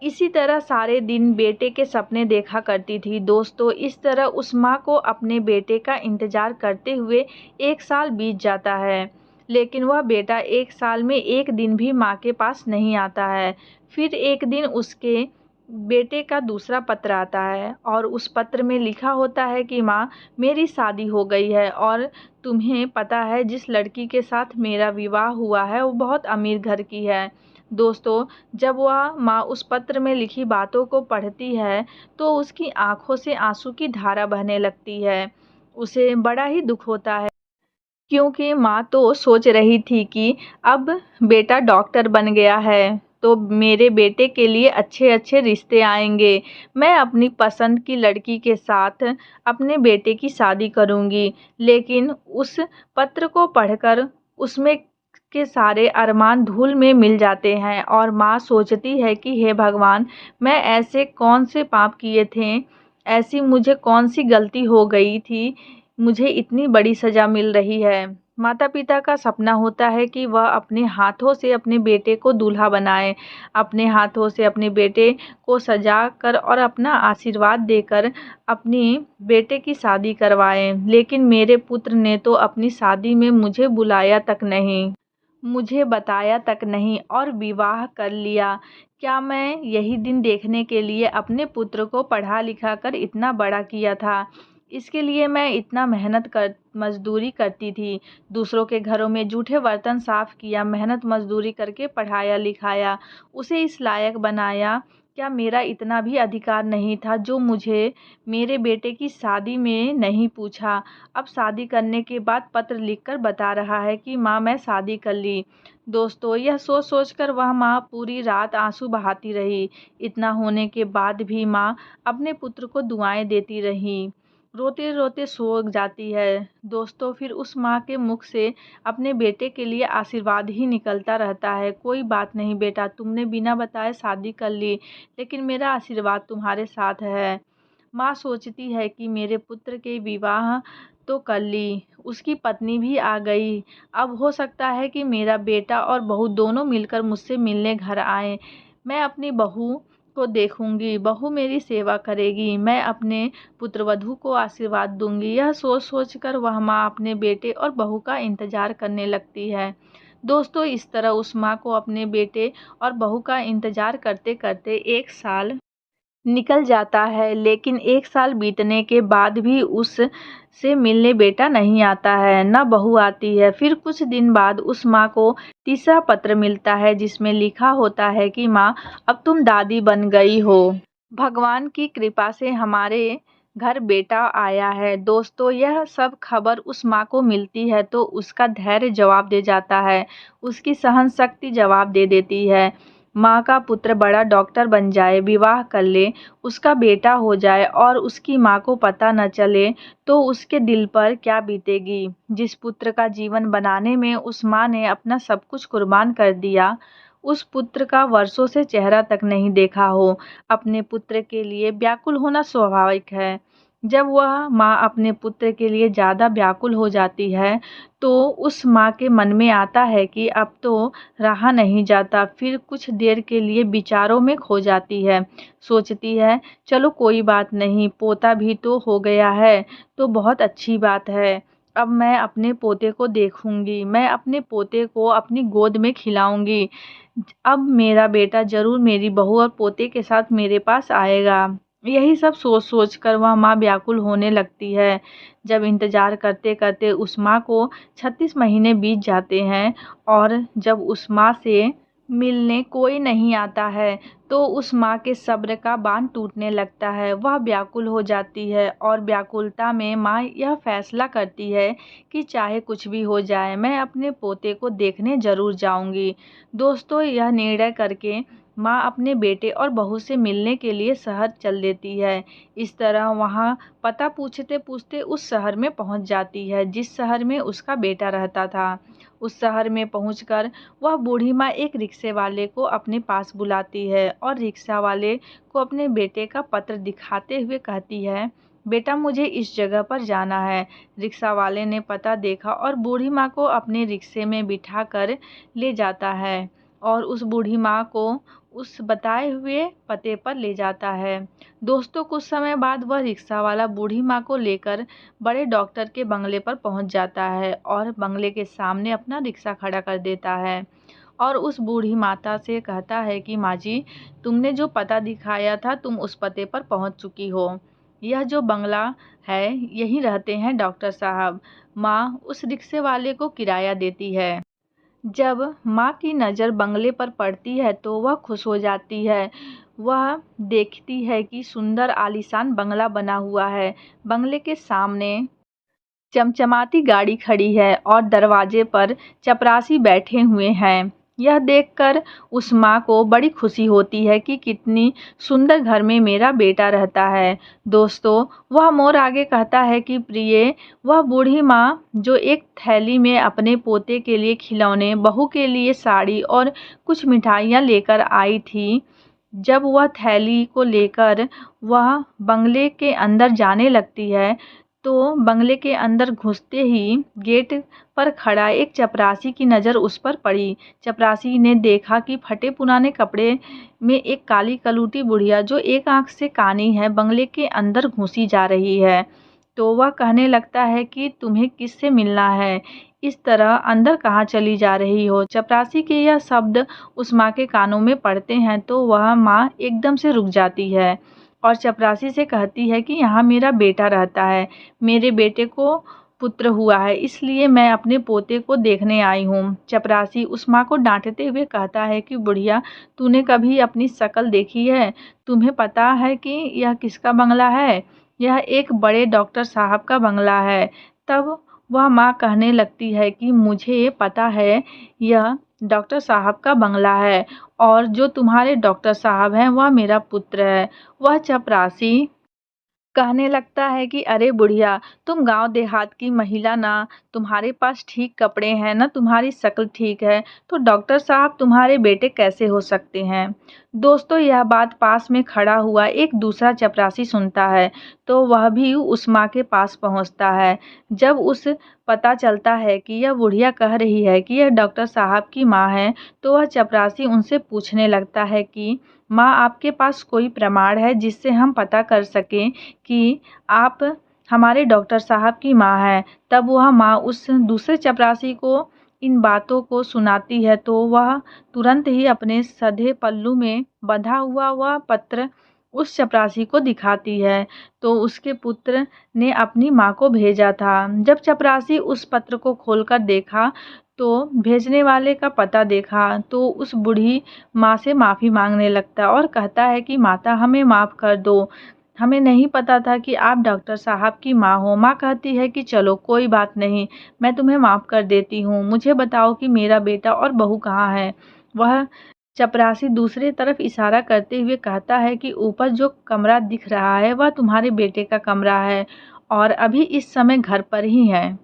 इसी तरह सारे दिन बेटे के सपने देखा करती थी। दोस्तों, इस तरह उस माँ को अपने बेटे का इंतज़ार करते हुए 1 साल बीत जाता है। लेकिन वह बेटा 1 साल में 1 दिन भी माँ के पास नहीं आता है। फिर एक दिन उसके बेटे का दूसरा पत्र आता है और उस पत्र में लिखा होता है कि माँ, मेरी शादी हो गई है और तुम्हें पता है जिस लड़की के साथ मेरा विवाह हुआ है वो बहुत अमीर घर की है। दोस्तों, जब वह माँ उस पत्र में लिखी बातों को पढ़ती है तो उसकी आँखों से आँसू की धारा बहने लगती है। उसे बड़ा ही दुःख होता है, क्योंकि माँ तो सोच रही थी कि अब बेटा डॉक्टर बन गया है तो मेरे बेटे के लिए अच्छे-अच्छे रिश्ते आएँगे। मैं अपनी पसंद की लड़की के साथ अपने बेटे की शादी करूँगी। लेकिन उस पत्र को पढ़कर उसमें के सारे अरमान धूल में मिल जाते हैं और माँ सोचती है कि हे भगवान! मैं ऐसे कौन से पाप किए थे, ऐसी मुझे कौन-सी गलती हो गई थी, मुझे इतनी बड़ी सज़ा मिल रही है। माता-पिता का सपना होता है कि वह अपने हाथों से अपने बेटे को दूल्हा बनाएँ, अपने हाथों से अपने बेटे को सजा कर और अपना आशीर्वाद देकर अपने बेटे की शादी करवाएँ। लेकिन मेरे पुत्र ने तो अपनी शादी में मुझे बुलाया तक नहीं, मुझे बताया तक नहीं और विवाह कर लिया। क्या मैं यही दिन देखने के लिए अपने पुत्र को पढ़ा-लिखा कर इतना बड़ा किया था? इसके लिए मैं इतना मेहनत कर मज़दूरी करती थी, दूसरों के घरों में जूठे बर्तन साफ़ किया, मेहनत मज़दूरी करके पढ़ाया-लिखाया, उसे इस लायक बनाया। क्या मेरा इतना भी अधिकार नहीं था जो मुझे मेरे बेटे की शादी में नहीं पूछा? अब शादी करने के बाद पत्र लिखकर बता रहा है कि माँ, मैं शादी कर ली। दोस्तों, यह सोच-सोच कर वह माँ पूरी रात आँसू बहाती रही। इतना होने के बाद भी माँ अपने पुत्र को दुआएँ देती रही। रोते-रोते सो जाती है। दोस्तों, फिर उस माँ के मुख से अपने बेटे के लिए आशीर्वाद ही निकलता रहता है। कोई बात नहीं बेटा, तुमने बिना बताए शादी कर ली, लेकिन मेरा आशीर्वाद तुम्हारे साथ है। माँ सोचती है कि मेरे पुत्र के विवाह तो कर ली, उसकी पत्नी भी आ गई। अब हो सकता है कि मेरा बेटा और बहू दोनों मिलकर मुझसे मिलने घर आएँ। मैं अपनी बहू को देखूँगी, बहू मेरी सेवा करेगी, मैं अपने पुत्रवधू को आशीर्वाद दूँगी। यह सोच-सोच कर वह माँ अपने बेटे और बहू का इंतज़ार करने लगती है। दोस्तों, इस तरह उस माँ को अपने बेटे और बहू का इंतज़ार करते-करते 1 साल निकल जाता है, लेकिन 1 साल बीतने के बाद भी उससे मिलने बेटा नहीं आता है, ना बहू आती है। फिर कुछ दिन बाद उस माँ को तीसरा पत्र मिलता है जिसमें लिखा होता है कि माँ, अब तुम दादी बन गई हो। भगवान की कृपा से हमारे घर बेटा आया है। दोस्तों, यह सब खबर उस माँ को मिलती है तो उसका धैर्य जवाब दे जाता है, उसकी सहनशक्ति जवाब दे देती है। माँ का पुत्र बड़ा डॉक्टर बन जाए, विवाह कर ले, उसका बेटा हो जाए और उसकी माँ को पता न चले तो उसके दिल पर क्या बीतेगी। जिस पुत्र का जीवन बनाने में उस माँ ने अपना सब कुछ कुर्बान कर दिया, उस पुत्र का वर्षों से चेहरा तक नहीं देखा हो। अपने पुत्र के लिए व्याकुल होना स्वाभाविक है। जब वह माँ अपने पुत्र के लिए ज़्यादा व्याकुल हो जाती है, तो उस माँ के मन में आता है कि अब तो रहा नहीं जाता। फिर कुछ देर के लिए विचारों में खो जाती है। सोचती है, चलो कोई बात नहीं, पोता भी तो हो गया है, तो बहुत अच्छी बात है। अब मैं अपने पोते को देखूँगी, मैं अपने पोते को अपनी गोद में खिलाऊँगी। अब मेरा बेटा ज़रूर मेरी बहू और पोते के साथ मेरे पास आएगा। यही सब सोच-सोच कर वह माँ व्याकुल होने लगती है। जब इंतज़ार करते-करते उस माँ को 36 महीने बीत जाते हैं और जब उस माँ से मिलने कोई नहीं आता है, तो उस माँ के सब्र का बाँध टूटने लगता है। वह व्याकुल हो जाती है और व्याकुलता में माँ यह फैसला करती है कि चाहे कुछ भी हो जाए, मैं अपने पोते को देखने ज़रूर जाऊँगी। दोस्तों, यह निर्णय करके माँ अपने बेटे और बहू से मिलने के लिए शहर चल देती है। इस तरह वहाँ पता पूछते-पूछते उस शहर में पहुँच जाती है, जिस शहर में उसका बेटा रहता था। उस शहर में पहुँचकर वह बूढ़ी माँ एक रिक्शे वाले को अपने पास बुलाती है और रिक्शा वाले को अपने बेटे का पत्र दिखाते हुए कहती है, बेटा मुझे इस जगह पर जाना है। रिक्शा वाले ने पता देखा और बूढ़ी माँ को अपने रिक्शे में बिठाकर ले जाता है और उस बूढ़ी माँ को उस बताए हुए पते पर ले जाता है। दोस्तों, कुछ समय बाद वह रिक्शा वाला बूढ़ी माँ को लेकर बड़े डॉक्टर के बंगले पर पहुंच जाता है और बंगले के सामने अपना रिक्शा खड़ा कर देता है और उस बूढ़ी माता से कहता है कि माँ जी, तुमने जो पता दिखाया था तुम उस पते पर पहुंच चुकी हो। यह जो बंगला है यहीं रहते हैं डॉक्टर साहब। माँ उस रिक्शे वाले को किराया देती है। जब माँ की नज़र बंगले पर पड़ती है तो वह खुश हो जाती है। वह देखती है कि सुंदर आलीशान बंगला बना हुआ है। बंगले के सामने चमचमाती गाड़ी खड़ी है और दरवाजे पर चपरासी बैठे हुए हैं। यह देखकर उस माँ को बड़ी खुशी होती है कि कितनी सुंदर घर में मेरा बेटा रहता है। दोस्तों, वह मोर आगे कहता है कि प्रिय, वह बूढ़ी माँ जो एक थैली में अपने पोते के लिए खिलौने, बहू के लिए साड़ी और कुछ मिठाइयाँ लेकर आई थी, जब वह थैली को लेकर वह बंगले के अंदर जाने लगती है, तो बंगले के अंदर घुसते ही गेट पर खड़ा एक चपरासी की नज़र उस पर पड़ी। चपरासी ने देखा कि फटे पुराने कपड़े में एक काली कलूटी बुढ़िया जो एक आंख से कानी है, बंगले के अंदर घुसी जा रही है। तो वह कहने लगता है कि तुम्हें किससे मिलना है? इस तरह अंदर कहाँ चली जा रही हो? चपरासी के यह शब्द उस माँ के कानों में पड़ते हैं तो वह माँ एकदम से रुक जाती है और चपरासी से कहती है कि यहाँ मेरा बेटा रहता है। मेरे बेटे को पुत्र हुआ है, इसलिए मैं अपने पोते को देखने आई हूँ। चपरासी उस माँ को डांटते हुए कहता है कि बुढ़िया, तूने कभी अपनी शक्ल देखी है? तुम्हें पता है कि यह किसका बंगला है? यह एक बड़े डॉक्टर साहब का बंगला है। तब वह माँ कहने लगती है कि मुझे पता है, यह डॉक्टर साहब का बंगला है और जो तुम्हारे डॉक्टर साहब हैं वह मेरा पुत्र है। वह चपरासी कहने लगता है कि अरे बुढ़िया, तुम गांव देहात की महिला ना, तुम्हारे पास ठीक कपड़े हैं ना, तुम्हारी शक्ल ठीक है, तो डॉक्टर साहब तुम्हारे बेटे कैसे हो सकते हैं? दोस्तों, यह बात पास में खड़ा हुआ एक दूसरा चपरासी सुनता है तो वह भी उस माँ के पास पहुंचता है। जब उस पता चलता है कि यह बुढ़िया कह रही है कि यह डॉक्टर साहब की माँ है, तो वह चपरासी उनसे पूछने लगता है कि माँ, आपके पास कोई प्रमाण है जिससे हम पता कर सकें कि आप हमारे डॉक्टर साहब की माँ हैं? तब वह माँ उस दूसरे चपरासी को इन बातों को सुनाती है तो वह तुरंत ही अपने सधे पल्लू में बंधा हुआ वह पत्र उस चपरासी को दिखाती है। तो उसके पुत्र ने अपनी माँ को भेजा था। जब चपरासी उस पत्र को खोलकर देखा तो भेजने वाले का पता देखा तो उस बूढ़ी माँ से माफ़ी मांगने लगता है और कहता है कि माता, हमें माफ़ कर दो, हमें नहीं पता था कि आप डॉक्टर साहब की माँ हो। माँ कहती है कि चलो कोई बात नहीं, मैं तुम्हें माफ़ कर देती हूँ। मुझे बताओ कि मेरा बेटा और बहू कहाँ है? वह चपरासी दूसरी तरफ इशारा करते हुए कहता है कि ऊपर जो कमरा दिख रहा है वह तुम्हारे बेटे का कमरा है और अभी इस समय घर पर ही है।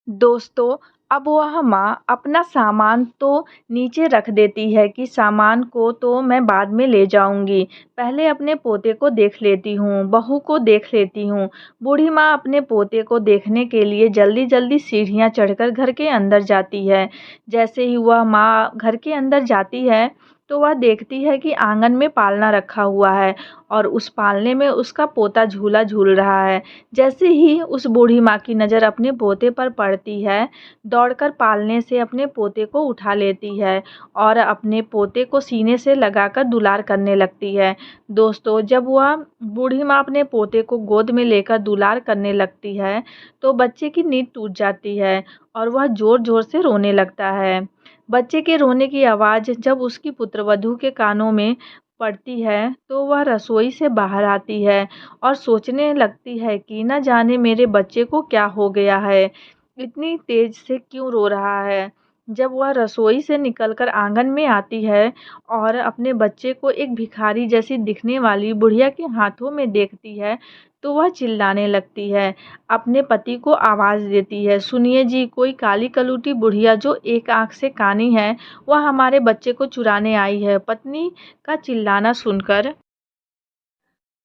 दोस्तों, अब वह माँ अपना सामान तो नीचे रख देती है कि सामान को तो मैं बाद में ले जाऊंगी, पहले अपने पोते को देख लेती हूँ, बहू को देख लेती हूँ। बूढ़ी माँ अपने पोते को देखने के लिए जल्दी जल्दी सीढ़ियाँ चढ़कर घर के अंदर जाती है। जैसे ही वह माँ घर के अंदर जाती है तो वह देखती है कि आंगन में पालना रखा हुआ है और उस पालने में उसका पोता झूला झूल रहा है। जैसे ही उस बूढ़ी माँ की नज़र अपने पोते पर पड़ती है, दौड़कर पालने से अपने पोते को उठा लेती है और अपने पोते को सीने से लगाकर दुलार करने लगती है। दोस्तों, जब वह बूढ़ी माँ अपने पोते को गोद में लेकर दुलार करने लगती है तो बच्चे की नींद टूट जाती है और वह ज़ोर ज़ोर से रोने लगता है। बच्चे के रोने की आवाज़ जब उसकी पुत्रवधू के कानों में पड़ती है तो वह रसोई से बाहर आती है और सोचने लगती है कि न जाने मेरे बच्चे को क्या हो गया है, इतनी तेज़ से क्यों रो रहा है। जब वह रसोई से निकलकर आंगन में आती है और अपने बच्चे को एक भिखारी जैसी दिखने वाली बुढ़िया के हाथों में देखती है, तो वह चिल्लाने लगती है। अपने पति को आवाज़ देती है, सुनिए जी, कोई काली कलूटी बुढ़िया जो एक आंख से कानी है, वह हमारे बच्चे को चुराने आई है। पत्नी का चिल्लाना सुनकर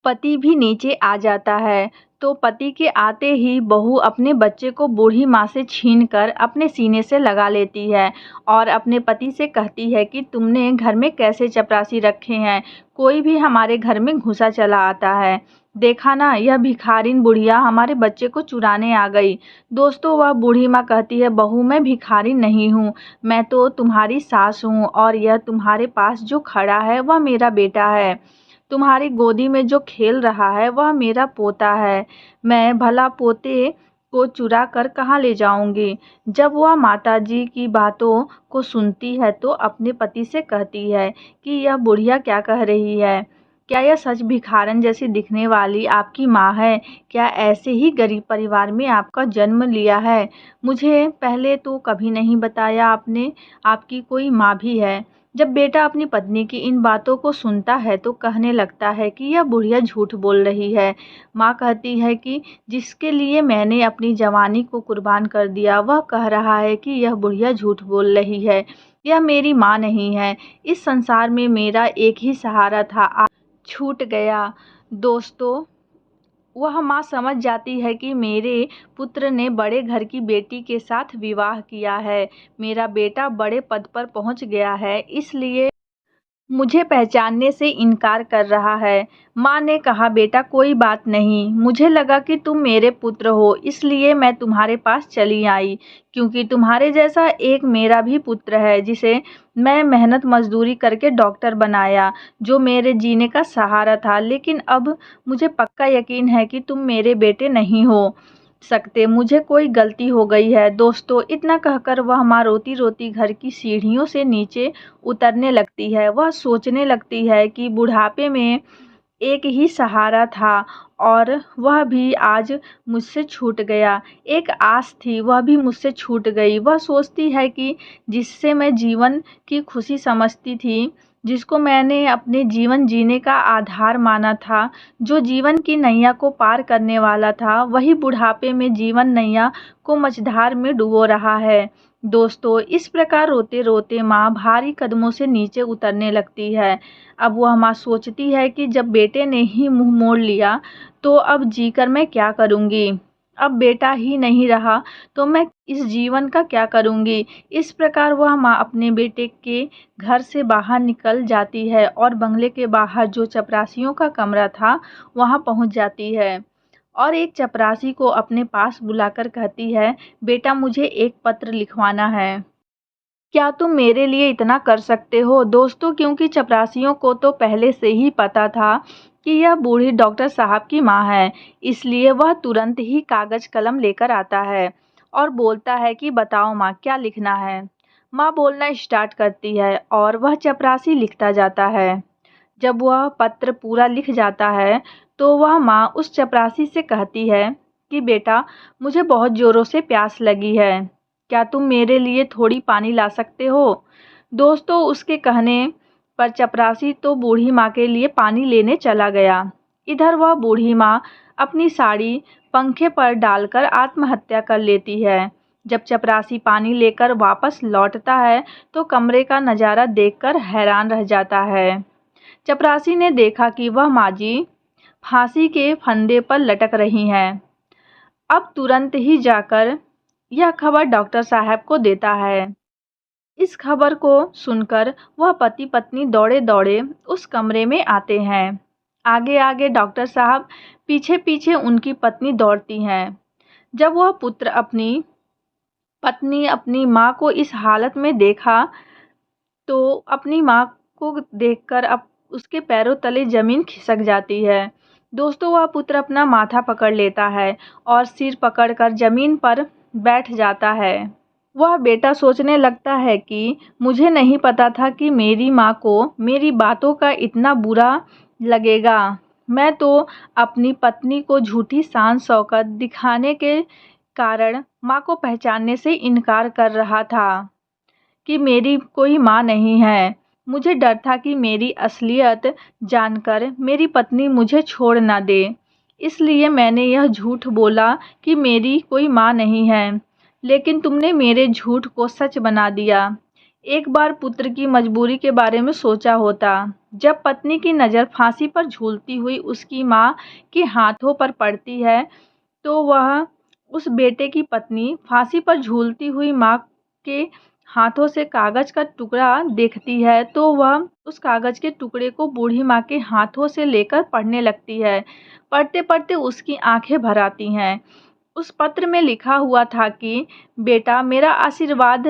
पति भी नीचे आ जाता है, तो पति के आते ही बहू अपने बच्चे को बूढ़ी माँ से छीनकर अपने सीने से लगा लेती है और अपने पति से कहती है कि तुमने घर में कैसे चपरासी रखे हैं, कोई भी हमारे घर में घुसा चला आता है। देखा ना, यह भिखारिन बुढ़िया हमारे बच्चे को चुराने आ गई। दोस्तों, वह बूढ़ी माँ कहती है, बहू मैं भिखारिन नहीं हूँ, मैं तो तुम्हारी सास हूँ और यह तुम्हारे पास जो खड़ा है वह मेरा बेटा है। तुम्हारी गोदी में जो खेल रहा है वह मेरा पोता है। मैं भला पोते को चुरा कर कहाँ ले जाऊंगी। जब वह माताजी की बातों को सुनती है तो अपने पति से कहती है कि यह बुढ़िया क्या कह रही है। क्या यह सच भिखारन जैसी दिखने वाली आपकी माँ है? क्या ऐसे ही गरीब परिवार में आपका जन्म लिया है? मुझे पहले तो कभी नहीं बताया आपने, आपकी कोई माँ भी है। जब बेटा अपनी पत्नी की इन बातों को सुनता है तो कहने लगता है कि यह बुढ़िया झूठ बोल रही है। माँ कहती है कि जिसके लिए मैंने अपनी जवानी को कुर्बान कर दिया वह कह रहा है कि यह बुढ़िया झूठ बोल रही है। यह मेरी माँ नहीं है। इस संसार में मेरा एक ही सहारा था, आज छूट गया। दोस्तों, वह माँ समझ जाती है कि मेरे पुत्र ने बड़े घर की बेटी के साथ विवाह किया है। मेरा बेटा बड़े पद पर पहुंच गया है, इसलिए मुझे पहचानने से इनकार कर रहा है। माँ ने कहा, बेटा कोई बात नहीं, मुझे लगा कि तुम मेरे पुत्र हो, इसलिए मैं तुम्हारे पास चली आई, क्योंकि तुम्हारे जैसा एक मेरा भी पुत्र है जिसे मैं मेहनत मजदूरी करके डॉक्टर बनाया, जो मेरे जीने का सहारा था। लेकिन अब मुझे पक्का यकीन है कि तुम मेरे बेटे नहीं हो सकते, मुझे कोई गलती हो गई है। दोस्तों, इतना कहकर वह माँ रोती रोती घर की सीढ़ियों से नीचे उतरने लगती है। वह सोचने लगती है कि बुढ़ापे में एक ही सहारा था और वह भी आज मुझसे छूट गया। एक आस थी, वह भी मुझसे छूट गई। वह सोचती है कि जिससे मैं जीवन की खुशी समझती थी, जिसको मैंने अपने जीवन जीने का आधार माना था, जो जीवन की नैया को पार करने वाला था, वही बुढ़ापे में जीवन नैया को मझधार में डुबो रहा है। दोस्तों, इस प्रकार रोते रोते माँ भारी कदमों से नीचे उतरने लगती है। अब वह माँ सोचती है कि जब बेटे ने ही मुंह मोड़ लिया तो अब जीकर मैं क्या करूँगी। अब बेटा ही नहीं रहा तो मैं इस जीवन का क्या करूँगी। इस प्रकार वह माँ अपने बेटे के घर से बाहर निकल जाती है और बंगले के बाहर जो चपरासियों का कमरा था वहाँ पहुँच जाती है और एक चपरासी को अपने पास बुलाकर कहती है, बेटा मुझे एक पत्र लिखवाना है, क्या तुम मेरे लिए इतना कर सकते हो। दोस्तों, क्योंकि चपरासियों को तो पहले से ही पता था कि यह बूढ़ी डॉक्टर साहब की माँ है, इसलिए वह तुरंत ही कागज कलम लेकर आता है और बोलता है कि बताओ माँ, क्या लिखना है। माँ बोलना स्टार्ट करती है और वह चपरासी लिखता जाता है। जब वह पत्र पूरा लिख जाता है तो वह माँ उस चपरासी से कहती है कि बेटा, मुझे बहुत ज़ोरों से प्यास लगी है, क्या तुम मेरे लिए थोड़ी पानी ला सकते हो। दोस्तों, उसके कहने पर चपरासी तो बूढ़ी माँ के लिए पानी लेने चला गया। इधर वह बूढ़ी माँ अपनी साड़ी पंखे पर डालकर आत्महत्या कर लेती है। जब चपरासी पानी लेकर वापस लौटता है तो कमरे का नज़ारा देखकर हैरान रह जाता है। चपरासी ने देखा कि वह माजी फांसी के फंदे पर लटक रही हैं। अब तुरंत ही जाकर यह खबर डॉक्टर साहब को देता है। इस खबर को सुनकर वह पति पत्नी दौड़े दौड़े उस कमरे में आते हैं। आगे आगे डॉक्टर साहब, पीछे पीछे उनकी पत्नी दौड़ती हैं। जब वह पुत्र अपनी पत्नी अपनी माँ को इस हालत में देखा तो अपनी माँ को देखकर अब उसके पैरों तले ज़मीन खिसक जाती है। दोस्तों, वह पुत्र अपना माथा पकड़ लेता है और सिर पकड़कर ज़मीन पर बैठ जाता है। वह बेटा सोचने लगता है कि मुझे नहीं पता था कि मेरी माँ को मेरी बातों का इतना बुरा लगेगा। मैं तो अपनी पत्नी को झूठी शान शौकत दिखाने के कारण माँ को पहचानने से इनकार कर रहा था। कि मेरी कोई माँ नहीं है। मुझे डर था कि मेरी असलियत जानकर मेरी पत्नी मुझे छोड़ ना दे। इसलिए मैंने यह झूठ बोला कि मेरी कोई माँ नहीं है। लेकिन तुमने मेरे झूठ को सच बना दिया। एक बार पुत्र की मजबूरी के बारे में सोचा होता। जब पत्नी की नज़र फांसी पर झूलती हुई उसकी माँ के हाथों पर पड़ती है, तो वह उस बेटे की पत्नी फांसी पर झूलती हुई माँ के हाथों से कागज का टुकड़ा देखती है, तो वह उस कागज के टुकड़े को बूढ़ी माँ के हाथों से लेकर पढ़ने लगती है। पढ़ते पढ़ते उसकी आंखें भर आती हैं। उस पत्र में लिखा हुआ था कि बेटा, मेरा आशीर्वाद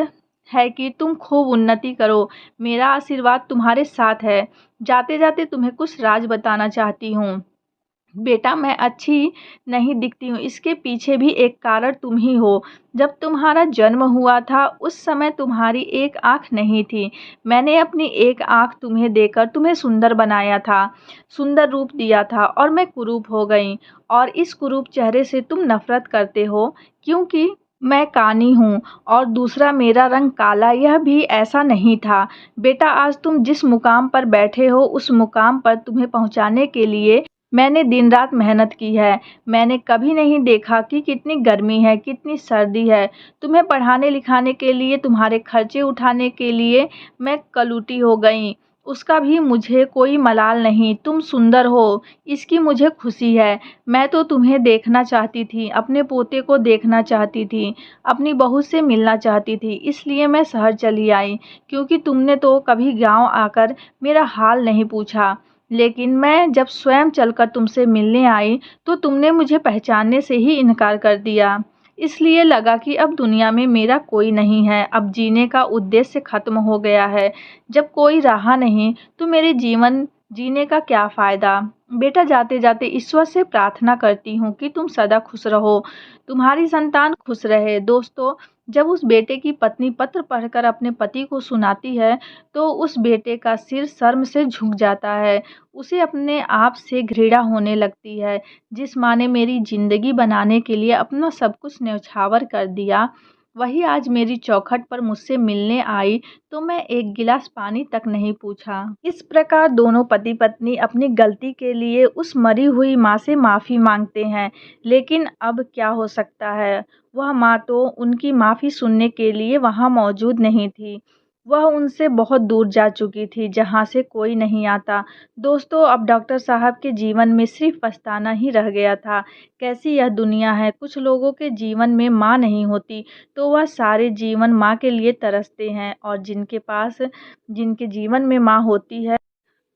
है कि तुम खूब उन्नति करो। मेरा आशीर्वाद तुम्हारे साथ है। जाते जाते तुम्हें कुछ राज बताना चाहती हूँ। बेटा, मैं अच्छी नहीं दिखती हूँ, इसके पीछे भी एक कारण तुम ही हो। जब तुम्हारा जन्म हुआ था, उस समय तुम्हारी एक आँख नहीं थी। मैंने अपनी एक आँख तुम्हें देकर तुम्हें सुंदर बनाया था, सुंदर रूप दिया था, और मैं कुरूप हो गई। और इस कुरूप चेहरे से तुम नफरत करते हो, क्योंकि मैं कानी हूँ और दूसरा मेरा रंग काला। यह भी ऐसा नहीं था। बेटा, आज तुम जिस मुकाम पर बैठे हो, उस मुकाम पर तुम्हें पहुँचाने के लिए मैंने दिन रात मेहनत की है। मैंने कभी नहीं देखा कि कितनी गर्मी है, कितनी सर्दी है। तुम्हें पढ़ाने लिखाने के लिए, तुम्हारे खर्चे उठाने के लिए मैं कलूटी हो गई। उसका भी मुझे कोई मलाल नहीं। तुम सुंदर हो, इसकी मुझे खुशी है। मैं तो तुम्हें देखना चाहती थी, अपने पोते को देखना चाहती थी, अपनी बहू से मिलना चाहती थी। इसलिए मैं शहर चली आई, क्योंकि तुमने तो कभी गाँव आकर मेरा हाल नहीं पूछा। लेकिन मैं जब स्वयं चलकर तुमसे मिलने आई, तो तुमने मुझे पहचानने से ही इनकार कर दिया। इसलिए लगा कि अब दुनिया में मेरा कोई नहीं है, अब जीने का उद्देश्य खत्म हो गया है। जब कोई रहा नहीं, तो मेरे जीवन जीने का क्या फ़ायदा। बेटा, जाते जाते ईश्वर से प्रार्थना करती हूँ कि तुम सदा खुश रहो, तुम्हारी संतान खुश रहे। दोस्तों, जब उस बेटे की पत्नी पत्र पढ़कर अपने पति को सुनाती है, तो उस बेटे का सिर शर्म से झुक जाता है। उसे अपने आप से घृणा होने लगती है। जिस माँ ने मेरी ज़िंदगी बनाने के लिए अपना सब कुछ न्यौछावर कर दिया, वही आज मेरी चौखट पर मुझसे मिलने आई, तो मैं एक गिलास पानी तक नहीं पूछा। इस प्रकार दोनों पति पत्नी अपनी गलती के लिए उस मरी हुई माँ से माफ़ी मांगते हैं। लेकिन अब क्या हो सकता है, वह माँ तो उनकी माफ़ी सुनने के लिए वहाँ मौजूद नहीं थी। वह उनसे बहुत दूर जा चुकी थी, जहाँ से कोई नहीं आता। दोस्तों, अब डॉक्टर साहब के जीवन में सिर्फ पछताना ही रह गया था। कैसी यह दुनिया है। कुछ लोगों के जीवन में माँ नहीं होती, तो वह सारे जीवन माँ के लिए तरसते हैं, और जिनके जीवन में माँ होती है,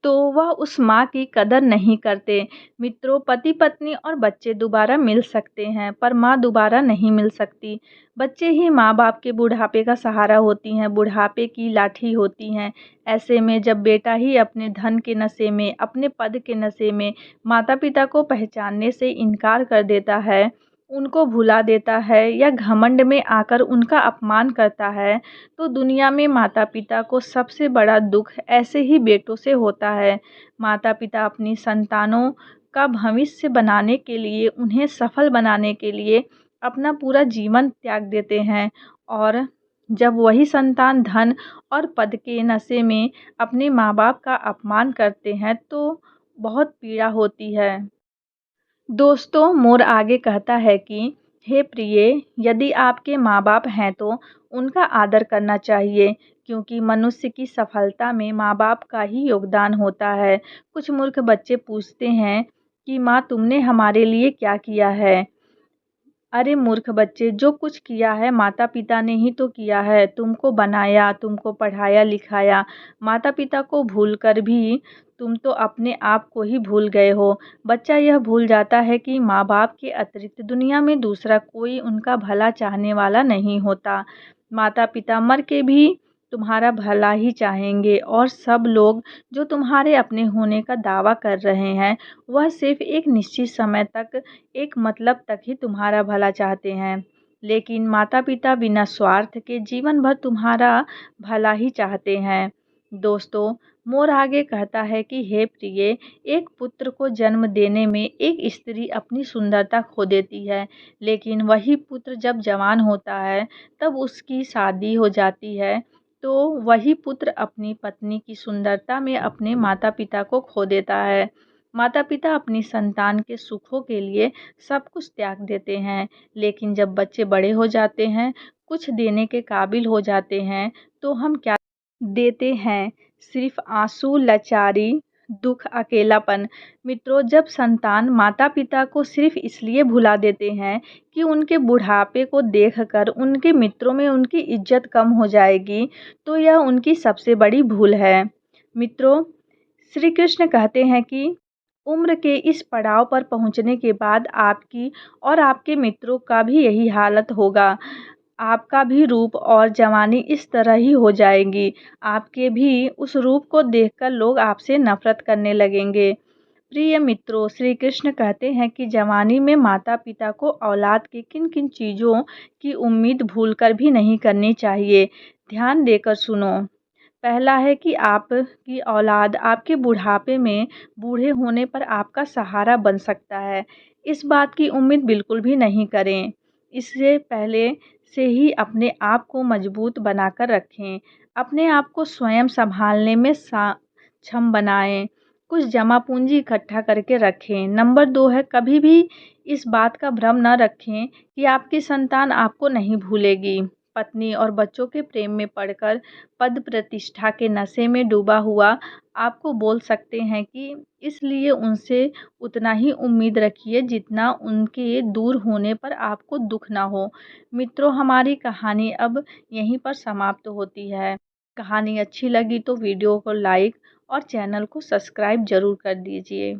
तो वह उस माँ की कदर नहीं करते। मित्रों, पति पत्नी और बच्चे दोबारा मिल सकते हैं, पर माँ दोबारा नहीं मिल सकती। बच्चे ही माँ बाप के बुढ़ापे का सहारा होती हैं, बुढ़ापे की लाठी होती हैं। ऐसे में जब बेटा ही अपने धन के नशे में, अपने पद के नशे में माता पिता को पहचानने से इनकार कर देता है, उनको भुला देता है, या घमंड में आकर उनका अपमान करता है, तो दुनिया में माता पिता को सबसे बड़ा दुख ऐसे ही बेटों से होता है। माता पिता अपनी संतानों का भविष्य बनाने के लिए, उन्हें सफल बनाने के लिए अपना पूरा जीवन त्याग देते हैं, और जब वही संतान धन और पद के नशे में अपने माँ बाप का अपमान करते हैं, तो बहुत पीड़ा होती है। दोस्तों, मोर आगे कहता है कि हे प्रिय, यदि आपके माँ बाप हैं तो उनका आदर करना चाहिए, क्योंकि मनुष्य की सफलता में माँ बाप का ही योगदान होता है। कुछ मूर्ख बच्चे पूछते हैं कि माँ, तुमने हमारे लिए क्या किया है। अरे मूर्ख बच्चे, जो कुछ किया है माता पिता ने ही तो किया है। तुमको बनाया, तुमको पढ़ाया लिखाया। माता पिता को भूलकर भी तुम तो अपने आप को ही भूल गए हो। बच्चा यह भूल जाता है कि माँ बाप के अतिरिक्त दुनिया में दूसरा कोई उनका भला चाहने वाला नहीं होता। माता पिता मर के भी तुम्हारा भला ही चाहेंगे, और सब लोग जो तुम्हारे अपने होने का दावा कर रहे हैं, वह सिर्फ एक निश्चित समय तक, एक मतलब तक ही तुम्हारा भला चाहते हैं। लेकिन माता पिता बिना स्वार्थ के जीवन भर तुम्हारा भला ही चाहते हैं। दोस्तों, मोर आगे कहता है कि हे प्रिय, एक पुत्र को जन्म देने में एक स्त्री अपनी सुंदरता खो देती है, लेकिन वही पुत्र जब जवान होता है, तब उसकी शादी हो जाती है, तो वही पुत्र अपनी पत्नी की सुंदरता में अपने माता-पिता को खो देता है। माता-पिता अपनी संतान के सुखों के लिए सब कुछ त्याग देते हैं, लेकिन जब बच्चे बड़े हो जाते हैं, कुछ देने के काबिल हो जाते हैं, तो हम क्या देते हैं? सिर्फ आंसू, लाचारी, दुख, अकेलापन। मित्रों, जब संतान माता-पिता को सिर्फ इसलिए भुला देते हैं कि उनके बुढ़ापे को देखकर उनके मित्रों में उनकी इज्जत कम हो जाएगी, तो यह उनकी सबसे बड़ी भूल है। मित्रों, श्री कृष्ण कहते हैं कि उम्र के इस पड़ाव पर पहुंचने के बाद आपकी और आपके मित्रों का भी यही हालत होगा। आपका भी रूप और जवानी इस तरह ही हो जाएगी। आपके भी उस रूप को देखकर लोग आपसे नफ़रत करने लगेंगे। प्रिय मित्रों, श्री कृष्ण कहते हैं कि जवानी में माता-पिता को औलाद की किन-किन चीज़ों की उम्मीद भूलकर भी नहीं करनी चाहिए। ध्यान देकर सुनो। पहला है कि आपकी औलाद आपके बुढ़ापे में बूढ़े होने पर आपका सहारा बन सकता है। इस बात की उम्मीद बिल्कुल भी नहीं करें। इससे पहले से ही अपने आप को मजबूत बनाकर रखें। अपने आप को स्वयं सँभालने में सक्षम बनाएँ। कुछ जमा पूँजी इकट्ठा करके रखें। नंबर 2 है, कभी भी इस बात का भ्रम न रखें कि आपकी संतान आपको नहीं भूलेगी। पत्नी और बच्चों के प्रेम में पड़कर पद प्रतिष्ठा के नशे में डूबा हुआ आपको बोल सकते हैं कि इसलिए उनसे उतना ही उम्मीद रखिए जितना उनके दूर होने पर आपको दुख ना हो। मित्रों, हमारी कहानी अब यहीं पर समाप्त होती है। कहानी अच्छी लगी तो वीडियो को लाइक और चैनल को सब्सक्राइब ज़रूर कर दीजिए।